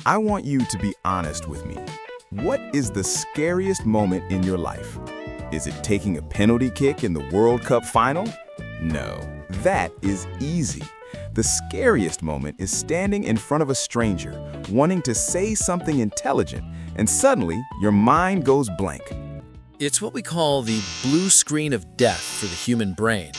I want you to be honest with me. What is the scariest moment in your life? Is it taking a penalty kick in the World Cup final? No, that is easy. The scariest moment is standing in front of a stranger, wanting to say something intelligent, and suddenly your mind goes blank. It's what we call the blue screen of death for the human brain.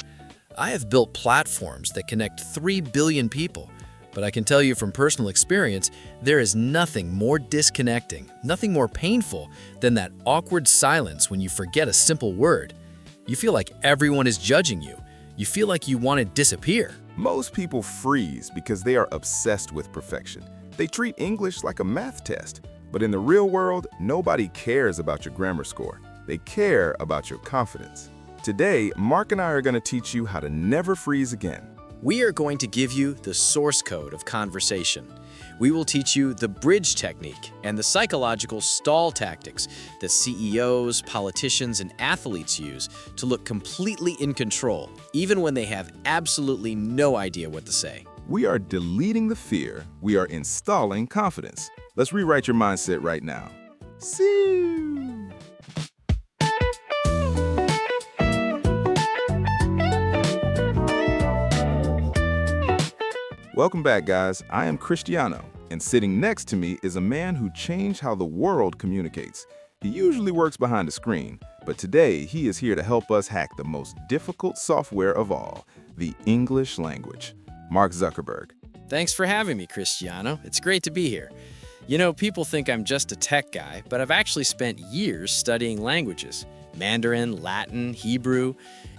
I have built platforms that connect 3 billion people, but I can tell you from personal experience, there is nothing more disconnecting, nothing more painful than that awkward silence when you forget a simple word. You feel like everyone is judging you. You feel like you want to disappear. Most people freeze because they are obsessed with perfection. They treat English like a math test. But in the real world, nobody cares about your grammar score. They care about your confidence. Today, Mark and I are going to teach you how to never freeze again. We are going to give you the source code of conversation. We will teach you the bridge technique and the psychological stall tactics that CEOs, politicians, and athletes use to look completely in control, even when they have absolutely no idea what to say. We are deleting the fear. We are installing confidence. Let's rewrite your mindset right now. See. Welcome back, guys. I am Cristiano, and sitting next to me is a man who changed how the world communicates. He usually works behind a screen, but today he is here to help us hack the most difficult software of all, the English language. Mark Zuckerberg. Thanks for having me, Cristiano. It's great to be here. You know, people think I'm just a tech guy, but I've actually spent years studying languages: Mandarin, Latin, Hebrew.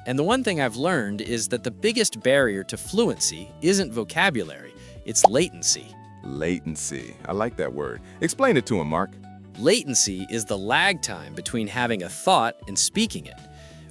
And the one thing I've learned is that the biggest barrier to fluency isn't vocabulary, it's latency. Latency. I like that word. Explain it to him, Mark. Latency is the lag time between having a thought and speaking it.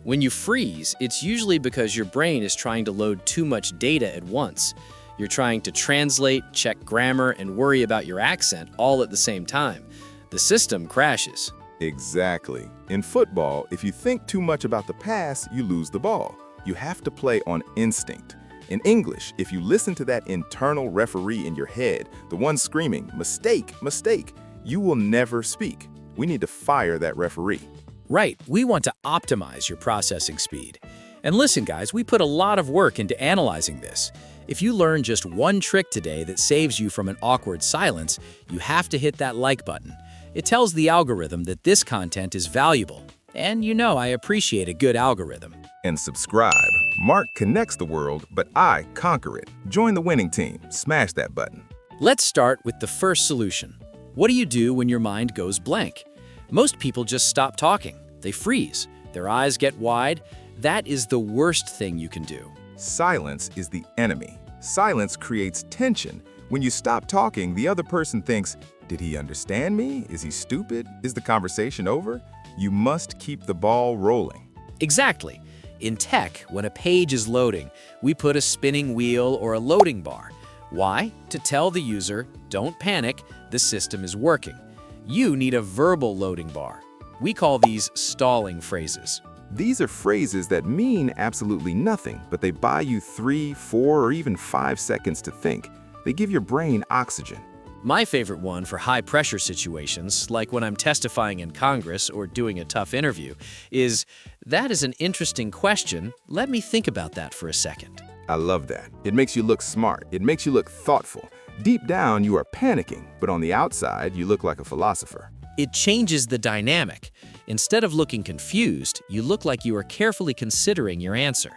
When you freeze, it's usually because your brain is trying to load too much data at once. You're trying to translate, check grammar, and worry about your accent all at the same time. The system crashes. Exactly. In football, if you think too much about the pass, you lose the ball. You have to play on instinct. In English, if you listen to that internal referee in your head, the one screaming, "Mistake, mistake," you will never speak. We need to fire that referee. Right, we want to optimize your processing speed. And listen, guys, we put a lot of work into analyzing this. If you learn just one trick today that saves you from an awkward silence, you have to hit that like button. It tells the algorithm that this content is valuable. And you know I appreciate a good algorithm. And subscribe. Mark connects the world, but I conquer it. Join the winning team. Smash that button. Let's start with the first solution. What do you do when your mind goes blank? Most people just stop talking. They freeze. Their eyes get wide. That is the worst thing you can do. Silence is the enemy. Silence creates tension. When you stop talking, the other person thinks, "Did he understand me? Is he stupid? Is the conversation over?" You must keep the ball rolling. Exactly. In tech, when a page is loading, we put a spinning wheel or a loading bar. Why? To tell the user, don't panic, the system is working. You need a verbal loading bar. We call these stalling phrases. These are phrases that mean absolutely nothing, but they buy you 3, 4, or even 5 seconds to think. They give your brain oxygen. My favorite one for high-pressure situations, like when I'm testifying in Congress or doing a tough interview, is, "That is an interesting question. Let me think about that for a second." I love that. It makes you look smart. It makes you look thoughtful. Deep down, you are panicking, but on the outside, you look like a philosopher. It changes the dynamic. Instead of looking confused, you look like you are carefully considering your answer.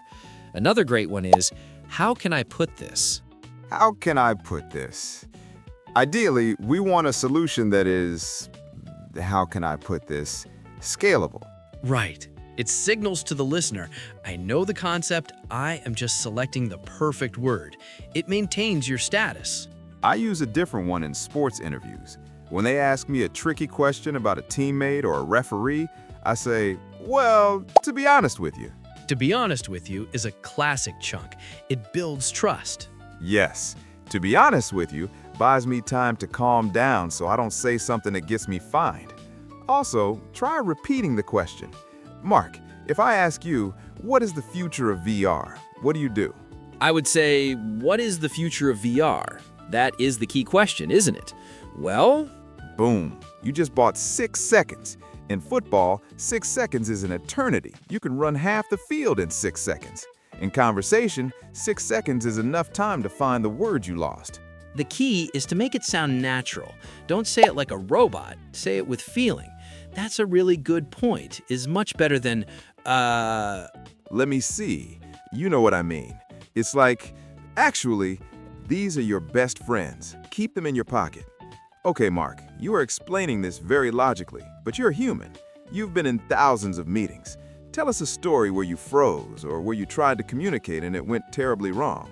Another great one is, "How can I put this?" How can I put this? Ideally, we want a solution that is, how can I put this, scalable. Right. It signals to the listener, I know the concept, I am just selecting the perfect word. It maintains your status. I use a different one in sports interviews. When they ask me a tricky question about a teammate or a referee, I say, well, to be honest with you. To be honest with you is a classic chunk. It builds trust. Yes, to be honest with you buys me time to calm down so I don't say something that gets me fined. Also, try repeating the question. Mark, if I ask you, what is the future of VR? What do you do? I would say, what is the future of VR? That is the key question, isn't it? Well, Boom. You just bought 6 seconds. In football, 6 seconds is an eternity. You can run half the field in 6 seconds. In conversation, 6 seconds is enough time to find the word you lost. the key is to make it sound natural. Don't say it like a robot. Say it with feeling. That's a really good point. Is much better than, Let me see. You know what I mean. It's like, actually, these are your best friends. Keep them in your pocket. Okay, Mark, you are explaining this very logically, but you're human. You've been in thousands of meetings. Tell us a story where you froze or where you tried to communicate and it went terribly wrong.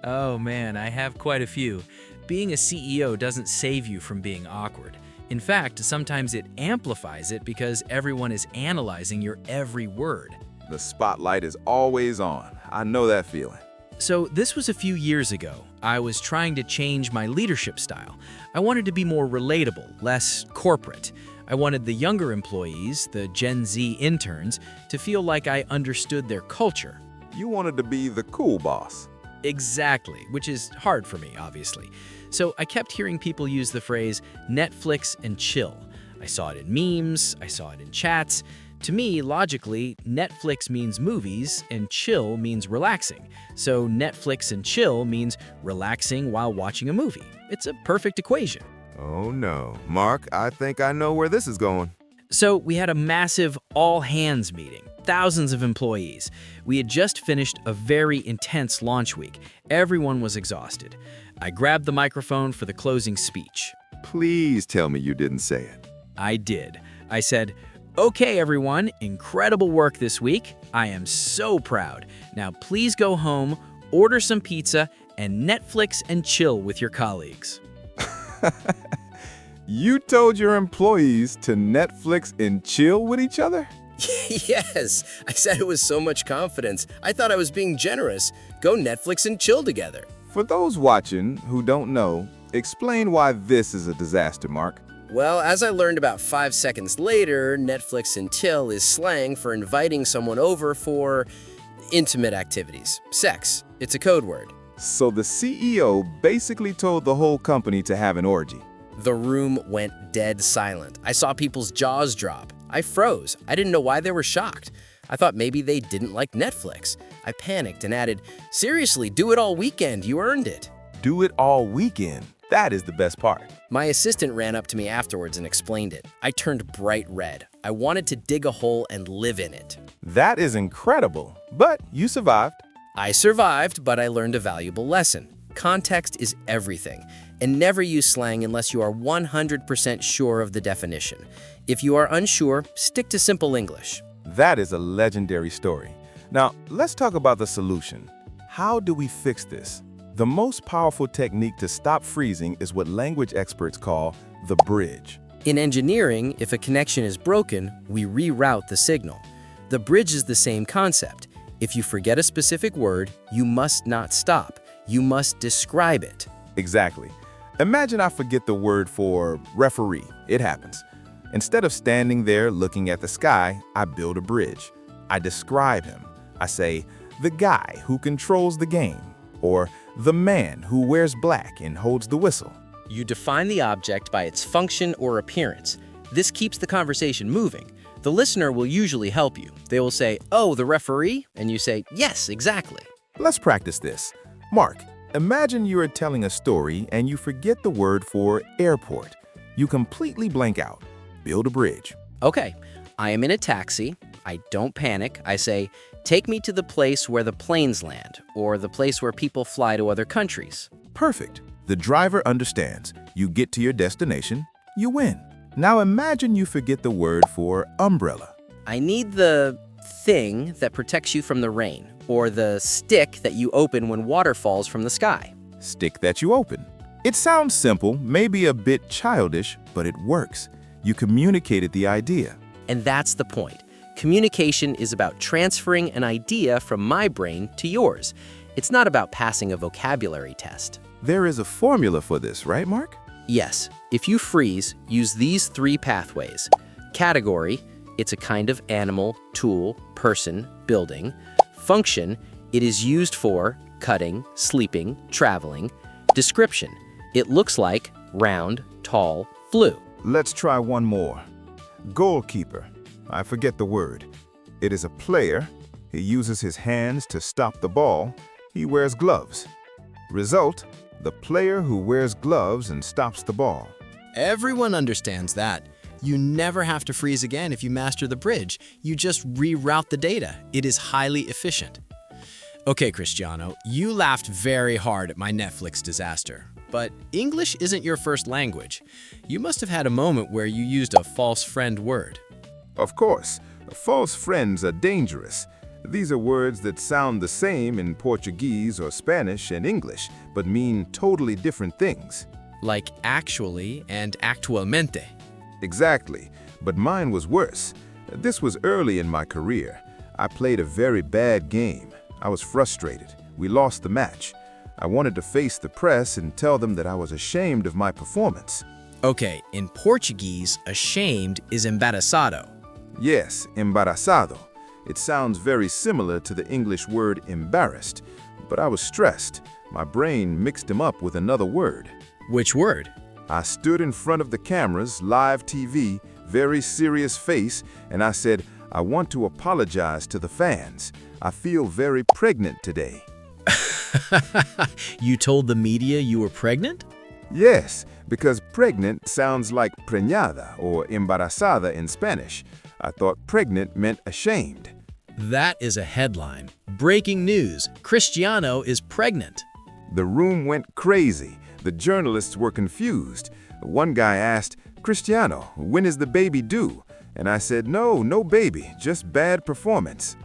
Oh man, I have quite a few. Being a CEO doesn't save you from being awkward. In fact, sometimes it amplifies it because everyone is analyzing your every word. The spotlight is always on. I know that feeling. So this was a few years ago. I was trying to change my leadership style. I wanted to be more relatable, less corporate. I wanted the younger employees, the Gen Z interns, to feel like I understood their culture. You wanted to be the cool boss. Exactly, which is hard for me, obviously. So I kept hearing people use the phrase Netflix and chill. I saw it in memes, I saw it in chats. To me, logically, Netflix means movies and chill means relaxing. So Netflix and chill means relaxing while watching a movie. It's a perfect equation. Oh no. Mark, I think I know where this is going. So we had a massive all-hands meeting, thousands of employees. We had just finished a very intense launch week. Everyone was exhausted. I grabbed the microphone for the closing speech. Please tell me you didn't say it. I did. I said, "Okay, everyone, incredible work this week. I am so proud. Now please go home, order some pizza, and Netflix and chill with your colleagues." You told your employees to Netflix and chill with each other? Yes, I said it with so much confidence. I thought I was being generous. Go Netflix and chill together. For those watching who don't know, explain why this is a disaster, Mark. Well, as I learned about 5 seconds later, Netflix and chill is slang for inviting someone over for intimate activities. Sex. It's a code word. So the CEO basically told the whole company to have an orgy. The room went dead silent. I saw people's jaws drop. I froze. I didn't know why they were shocked. I thought maybe they didn't like Netflix. I panicked and added, "Seriously, do it all weekend. You earned it." Do it all weekend. That is the best part. My assistant ran up to me afterwards and explained it. I turned bright red. I wanted to dig a hole and live in it. That is incredible, but you survived. I survived, but I learned a valuable lesson. Context is everything, and never use slang unless you are 100% sure of the definition. If you are unsure, stick to simple English. That is a legendary story. Now, let's talk about the solution. How do we fix this? The most powerful technique to stop freezing is what language experts call the bridge. In engineering, if a connection is broken, we reroute the signal. The bridge is the same concept. If you forget a specific word, you must not stop. You must describe it. Exactly. Imagine I forget the word for referee. It happens. Instead of standing there looking at the sky, I build a bridge. I describe him. I say, the guy who controls the game, or the man who wears black and holds the whistle. You define the object by its function or appearance. This keeps the conversation moving. The listener will usually help you. They will say, "Oh, the referee?" And you say, "Yes, exactly." Let's practice this. Mark, imagine you are telling a story and you forget the word for airport. You completely blank out. Build a bridge. Okay, I am in a taxi. I don't panic. I say, "Take me to the place where the planes land," or the place where people fly to other countries. Perfect. The driver understands. You get to your destination, you win. Now imagine you forget the word for umbrella. I need the thing that protects you from the rain, or the stick that you open when water falls from the sky. Stick that you open. It sounds simple, maybe a bit childish, but it works. You communicated the idea. And that's the point. Communication is about transferring an idea from my brain to yours. It's not about passing a vocabulary test. There is a formula for this, right, Mark? Yes, if you freeze, use these 3 pathways. Category, it's a kind of animal, tool, person, building. Function, it is used for cutting, sleeping, traveling. Description, it looks like, round, tall, flu. Let's try one more. Goalkeeper. I forget the word. It is a player. He uses his hands to stop the ball. He wears gloves. Result, the player who wears gloves and stops the ball. Everyone understands that. You never have to freeze again if you master the bridge. You just reroute the data. It is highly efficient. Okay, Cristiano, you laughed very hard at my Netflix disaster. But English isn't your first language. You must have had a moment where you used a false friend word. Of course, false friends are dangerous. These are words that sound the same in Portuguese or Spanish and English, but mean totally different things. Like actually and actualmente. Exactly, but mine was worse. This was early in my career. I played a very bad game. I was frustrated. We lost the match. I wanted to face the press and tell them that I was ashamed of my performance. Okay, in Portuguese, ashamed is embaraçado. Yes, embaraçado. It sounds very similar to the English word embarrassed, but I was stressed. My brain mixed them up with another word. Which word? I stood in front of the cameras, live TV, very serious face, and I said, I want to apologize to the fans. I feel very pregnant today. You told the media you were pregnant? Yes, because pregnant sounds like preñada or embarazada in Spanish. I thought pregnant meant ashamed. That is a headline. Breaking news, Cristiano is pregnant. The room went crazy. The journalists were confused. One guy asked, Cristiano, when is the baby due? And I said, no baby, just bad performance.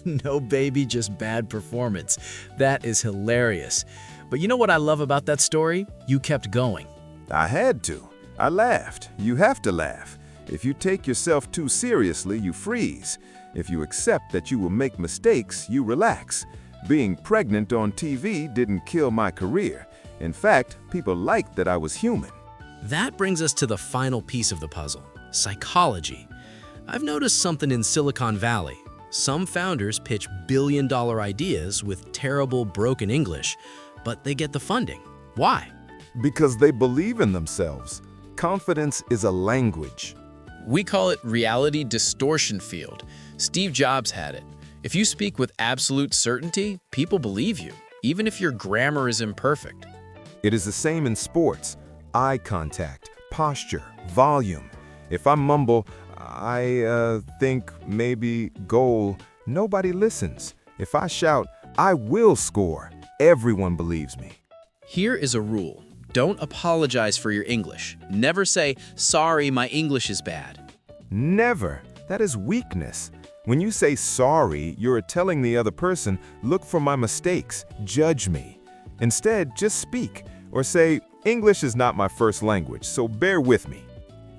No baby, just bad performance. That is hilarious. But you know what I love about that story? You kept going. I had to. I laughed. You have to laugh. If you take yourself too seriously, you freeze. If you accept that you will make mistakes, you relax. Being pregnant on TV didn't kill my career. In fact, people liked that I was human. That brings us to the final piece of the puzzle, psychology. I've noticed something in Silicon Valley. Some founders pitch billion-dollar ideas with terrible, broken English, but they get the funding. Why? Because they believe in themselves. Confidence is a language. We call it reality distortion field. Steve Jobs had it. If you speak with absolute certainty, people believe you, even if your grammar is imperfect. It is the same in sports. Eye contact, posture, volume. If I mumble, I think maybe goal, nobody listens. If I shout, I will score, everyone believes me. Here is a rule. Don't apologize for your English. Never say, sorry, my English is bad. Never. That is weakness. When you say sorry, you're telling the other person, look for my mistakes, judge me. Instead, just speak or say, English is not my first language, so bear with me.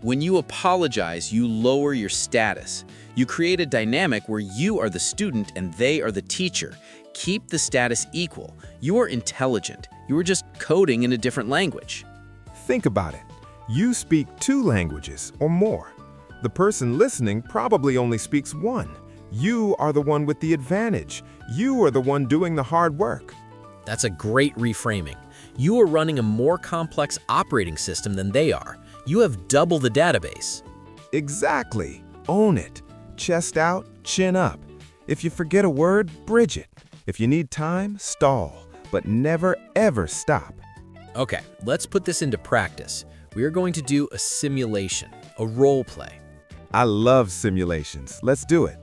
When you apologize, you lower your status. You create a dynamic where you are the student and they are the teacher. Keep the status equal. You are intelligent. You are just coding in a different language. Think about it. You speak 2 languages or more. The person listening probably only speaks 1. You are the one with the advantage. You are the one doing the hard work. That's a great reframing. You are running a more complex operating system than they are. You have double the database. Exactly. Own it. Chest out, chin up. If you forget a word, bridge it. If you need time, stall, but never ever stop. Okay, let's put this into practice. We are going to do a simulation, a role play. I love simulations. Let's do it.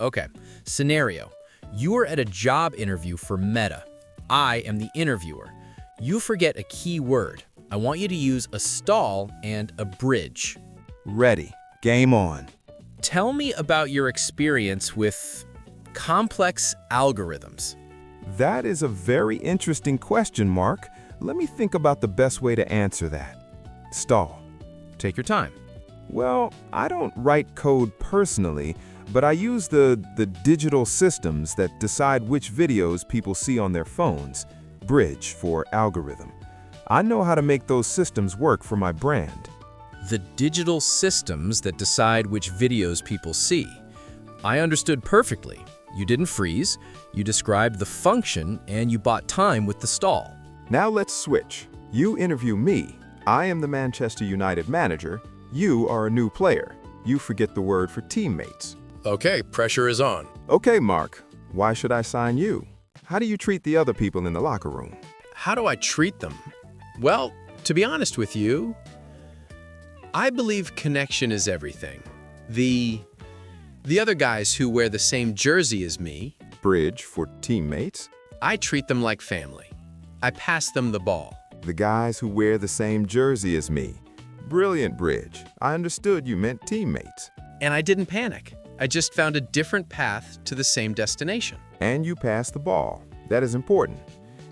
Okay, scenario. You are at a job interview for Meta. I am the interviewer. You forget a key word. I want you to use a stall and a bridge. Ready. Game on. Tell me about your experience with complex algorithms. That is a very interesting question, Mark. Let me think about the best way to answer that. Stall. Take your time. Well, I don't write code personally, but I use the digital systems that decide which videos people see on their phones. Bridge for algorithm. I know how to make those systems work for my brand. The digital systems that decide which videos people see. I understood perfectly. You didn't freeze, you described the function, and you bought time with the stall. Now let's switch. You interview me. I am the Manchester United manager. You are a new player. You forget the word for teammates. Okay, pressure is on. Okay, Mark. Why should I sign you? How do you treat the other people in the locker room? How do I treat them? Well, to be honest with you, I believe connection is everything. The other guys who wear the same jersey as me, Bridge for teammates. I treat them like family. I pass them the ball. The guys who wear the same jersey as me. Brilliant, Bridge. I understood you meant teammates. And I didn't panic. I just found a different path to the same destination. And you pass the ball. That is important.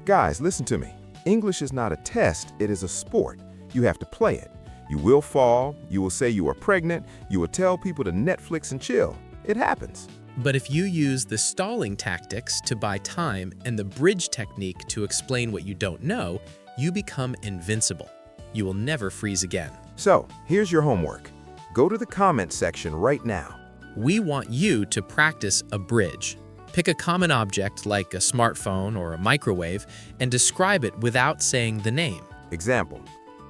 Guys, listen to me. English is not a test, it is a sport. You have to play it. You will fall, you will say you are pregnant, you will tell people to Netflix and chill. It happens. But if you use the stalling tactics to buy time and the bridge technique to explain what you don't know, you become invincible. You will never freeze again. So, here's your homework. Go to the comment section right now. We want you to practice a bridge. Pick a common object like a smartphone or a microwave and describe it without saying the name. Example,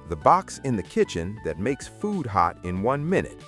the box in the kitchen that makes food hot in 1 minute.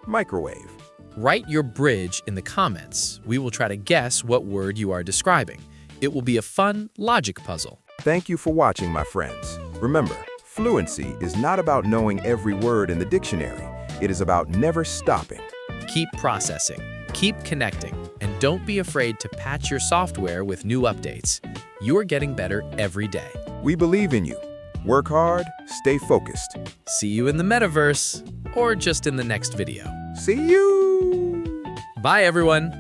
Microwave. Write your bridge in the comments. We will try to guess what word you are describing. It will be a fun logic puzzle. Thank you for watching, my friends. Remember, fluency is not about knowing every word in the dictionary. It is about never stopping. Keep processing, keep connecting, and don't be afraid to patch your software with new updates. You are getting better every day. We believe in you. Work hard, stay focused. See you in the metaverse, or just in the next video. See you! Bye, everyone.